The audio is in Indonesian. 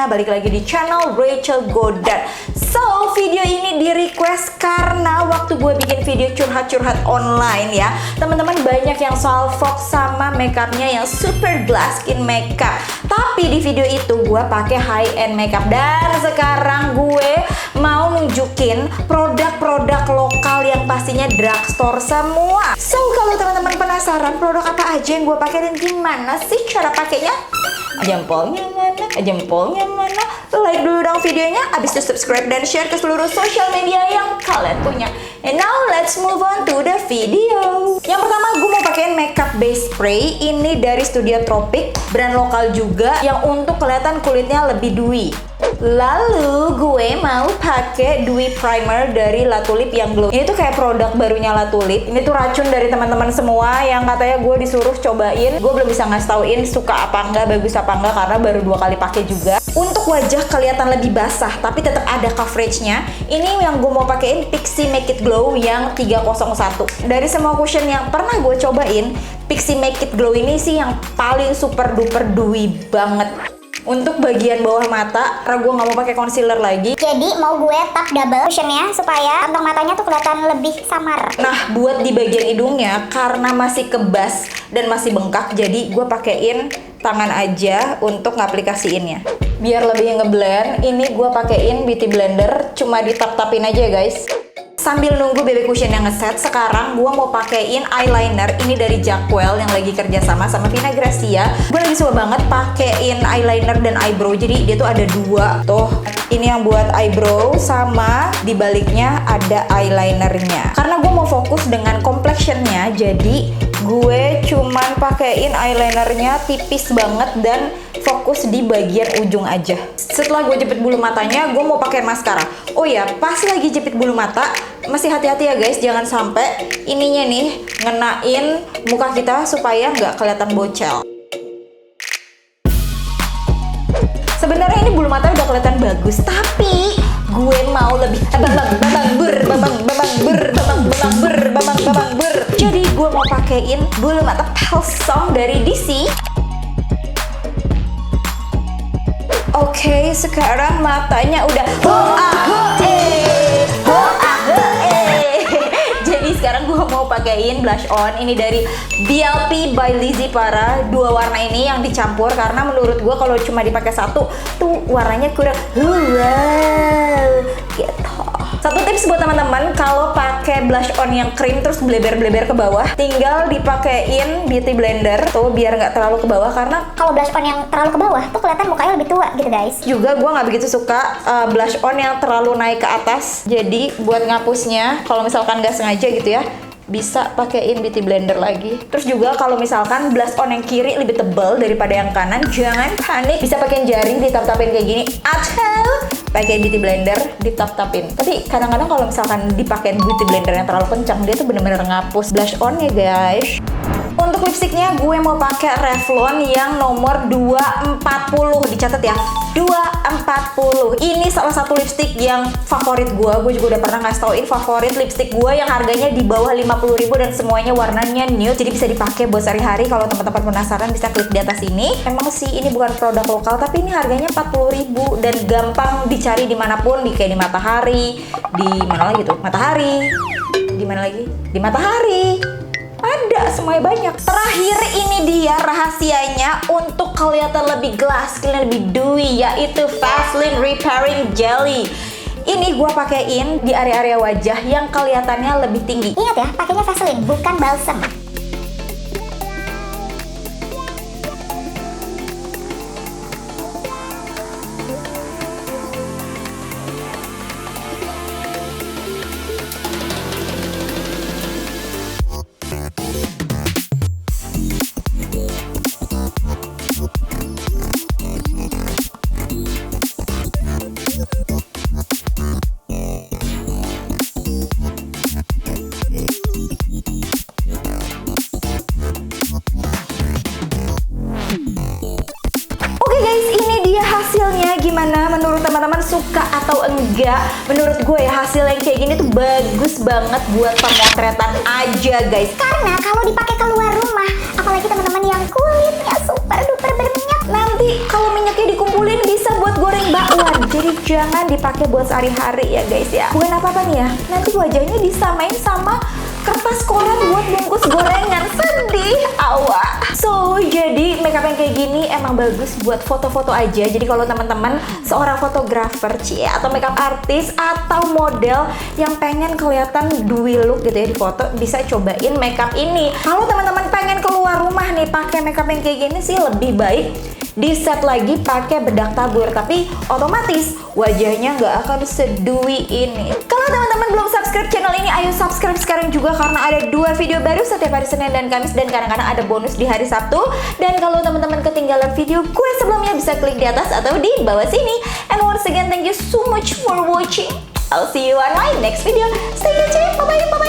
semuanya, balik lagi di channel Rachel Godard. So, video ini di request karena waktu gue bikin video curhat-curhat online ya, teman-teman banyak yang soal Fox sama makeupnya yang super glass skin makeup. Tapi di video itu gue pakai high end makeup dan sekarang gue mau nunjukin produk-produk lokal yang pastinya drugstore semua. So, kalau teman-teman penasaran produk apa aja yang gue pakai dan gimana sih cara pakainya? Jempolnya mana? Jempolnya mana? Like dulu dong videonya, abis itu subscribe dan share ke seluruh sosial media yang kalian punya. And now let's move on to the video. Yang pertama gue mau pakein makeup base spray. Ini dari Studio Tropic, brand lokal juga yang untuk kelihatan kulitnya lebih dewy. Lalu gue mau pakai dewy primer dari La Tulip yang glow. Ini tuh kayak produk barunya La Tulip. Ini tuh racun dari teman-teman semua yang katanya gue disuruh cobain. Gue belum bisa ngasih tauin suka apa enggak, bagus apa enggak karena baru 2 kali pakai juga. Untuk wajah kelihatan lebih basah tapi tetap ada coveragenya. Ini yang gue mau pakein Pixi Make It Glow yang 301. Dari semua cushion yang pernah gue cobain, Pixi Make It Glow ini sih yang paling super duper dewy banget. Untuk bagian bawah mata, karena gue nggak mau pakai concealer lagi, jadi mau gue tap double cushionnya supaya kantong matanya tuh kelihatan lebih samar. Nah, buat di bagian hidungnya, karena masih kebas dan masih bengkak, jadi gue pakein tangan aja untuk ngaplikasiinnya. Biar lebih ngeblend, ini gue pakein beauty blender, cuma ditap-tapin aja guys. Sambil nunggu BB Cushion yang ngeset, sekarang gue mau pakein eyeliner. Ini dari Jackwell yang lagi kerja sama Vina Gracia. Gue lagi suka banget pakein eyeliner dan eyebrow. Jadi dia tuh ada 2. Tuh, ini yang buat eyebrow sama di baliknya ada eyelinernya. Karena gue mau fokus dengan complexionnya, jadi gue cuman pakein eyelinernya tipis banget dan fokus di bagian ujung aja. Setelah gue jepit bulu matanya, gue mau pakai maskara. Oh ya, pas lagi jepit bulu mata, masih hati-hati ya guys, jangan sampai ininya nih ngenain muka kita supaya nggak kelihatan bocel. Sebenarnya ini bulu mata udah kelihatan bagus, tapi gue mau lebih Jadi gue mau pakein bulu mata Pelsong dari DC. Oke, sekarang matanya udah Jadi sekarang gue mau pakein blush on. Ini dari BLP by Lizzy Para. 2 warna ini yang dicampur karena menurut gue kalau cuma dipakai satu tuh warnanya kurang gitu. Satu tips buat teman-teman, kalau pakai blush on yang krim terus bleber-bleber ke bawah, tinggal dipakein beauty blender tuh biar nggak terlalu ke bawah, karena kalau blush on yang terlalu ke bawah tuh kelihatan mukanya lebih tua gitu guys. Juga gue nggak begitu suka blush on yang terlalu naik ke atas. Jadi buat ngapusnya, kalau misalkan nggak sengaja gitu ya, bisa pakein beauty blender lagi. Terus juga kalau misalkan blush on yang kiri lebih tebal daripada yang kanan, jangan panik, bisa pakein jaring ditap-tapin kayak gini atau pakai beauty blender ditap-tapin. Tapi kadang-kadang kalau misalkan dipakein beauty blender yang terlalu kencang, dia tuh bener-bener ngapus blush on ya guys. Untuk lipstiknya gue mau pakai Revlon yang nomor 240, dicatat ya, 240. Ini salah satu lipstik yang favorit gue. Gue juga udah pernah ngasih tauin favorit lipstik gue yang harganya di bawah 50.000 dan semuanya warnanya nude. Jadi bisa dipakai buat sehari-hari. Kalau teman-teman penasaran bisa klik di atas ini. Emang sih ini bukan produk lokal, tapi ini harganya 40.000 dan gampang dicari dimanapun, kayak di Matahari, di mana lagi tuh? Matahari, di mana lagi? Di Matahari. Ada, semuanya banyak. Terakhir ini dia rahasianya untuk kelihatan lebih glass, kelihatan lebih dewy, yaitu Vaseline Repairing Jelly. Ini gue pakein di area-area wajah yang kelihatannya lebih tinggi. Ingat ya, pakainya Vaseline, bukan balsam. Gimana menurut teman-teman, suka atau enggak? Menurut gue ya hasil yang kayak gini tuh bagus banget buat pemotretan aja guys. Karena kalau dipakai keluar rumah, apalagi teman-teman yang kulitnya super duper berminyak, nanti kalau minyaknya dikumpulin bisa buat goreng bakwan. Jadi jangan dipakai buat sehari-hari ya guys ya. Bukan apa-apa nih ya, nanti wajahnya disamain sama kertas koran buat bungkus gorengan. Sedih, awak. So, jadi makeup yang kayak gini emang bagus buat foto-foto aja. Jadi kalau teman-teman seorang fotografer, cie, atau makeup artis atau model yang pengen kelihatan dewy look gitu ya di foto, bisa cobain makeup ini. Kalau teman-teman pengen keluar rumah nih pakai makeup yang kayak gini sih lebih baik di set lagi pakai bedak tabur, tapi otomatis wajahnya nggak akan sedewy ini. Kalau teman-teman belum subscribe channel ini, ayo subscribe sekarang juga karena ada 2 video baru setiap hari Senin dan Kamis, dan kadang-kadang ada bonus di hari Sabtu. Dan kalau teman-teman ketinggalan video gue sebelumnya, bisa klik di atas atau di bawah sini. And once again, thank you so much for watching. I'll see you on my next video. Stay tuned, bye bye.